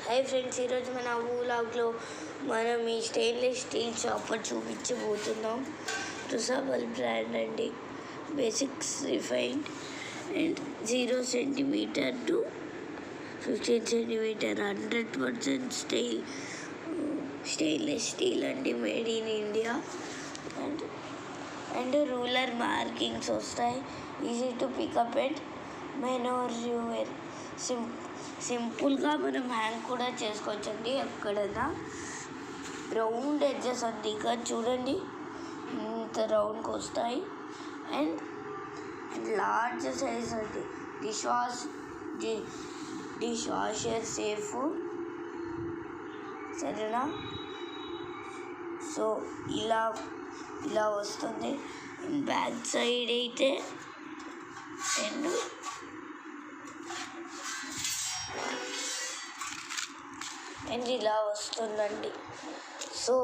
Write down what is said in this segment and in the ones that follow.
Hi friends, ఈరోజు మన వ్లాగ్లో మనం ఈ స్టెయిన్లెస్ స్టీల్ చాపర్ చూపించబోతున్నాం. రుసాబల్ బ్రాండ్ అండి. Basics refined and 0 centimetre to 15 centimetre 100% stainless steel అండి. Made in India. And ruler markings వస్తాయి. ఈజీ టు పికప్ అండ్ మెనోర్ యూవర్ సింపుల్గా మనం హ్యాంగ్ కూడా చేసుకోవచ్చండి. ఎక్కడైనా రౌండ్ ఎడ్జెస్ అండి, ఇక చూడండి ఇంత రౌండ్కి వస్తాయి. అండ్ లార్జ్ సైజ్ అండి. డిష్ వాషర్ సేఫ్, సరేనా? సో ఇలా వస్తుంది. బ్యాక్ సైడ్ అయితే అండ్ ఇలా వస్తుందండి. సో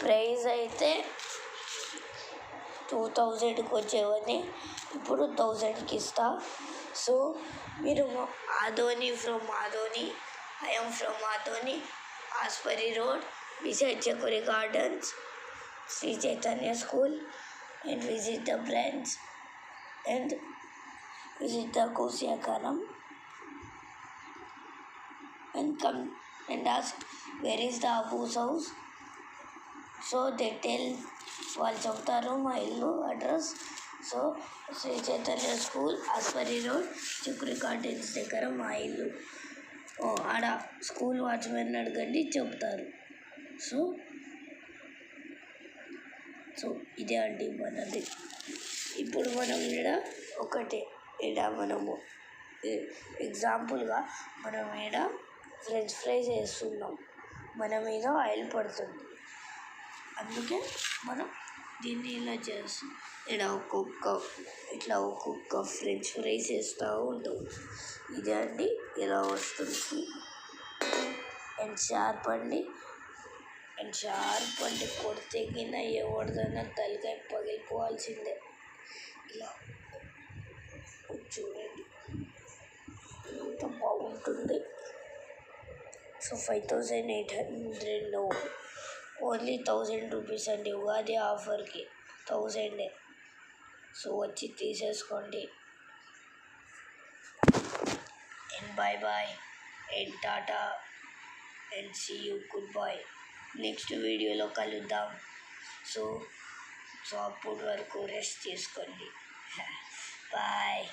ప్రైస్ అయితే 2000కి వచ్చేవని ఇప్పుడు 1000కి ఇస్తా. సో మీరు Adoni from Adoni, I'm from Adoni, Aspari road beside Chakuri Gardens, Sri Chaitanya School, and visit the branch and visit the Kosiakaram and come and ask where is the Abu's house. So they tell వాళ్ళు చెప్తారు మా ఇల్లు address. So Shri Chaitanya school, Aspari road, Chikkuri gardens దగ్గర మా ఇల్లు. ఆడ school watchman అడగండి, చెప్తారు. సో ఇదే అండి మనది. ఇప్పుడు మనం మనము ఎగ్జాంపుల్గా మనం ఫ్రెంచ్ ఫ్రైస్ వేస్తున్నాం. మన మీద ఆయిల్ పడుతుంది, అందుకే మనం దీన్ని ఇలా చేస్తాం. ఒక్కొక్క ఫ్రెంచ్ ఫ్రైస్ వేస్తూ ఉంటాం. ఇదే అండి ఇలా వస్తుంది. అండ్ షార్ప్ అండి కొడితే కింద ఎవరిదైనా తలకాయ పగిలిపోవాల్సిందే. ఇలా చూడండి ఎంత బాగుంటుంది. సో 5800 ఓన్లీ 1000 రూపీస్ అండి. ఉగాది ఆఫర్కి 1000. సో వచ్చి తీసేసుకోండి. And bye and tata and see you, good bye. Next వీడియోలో కలుద్దాం. సో అప్పటి వరకు రెస్ట్ చేసుకోండి. బాయ్.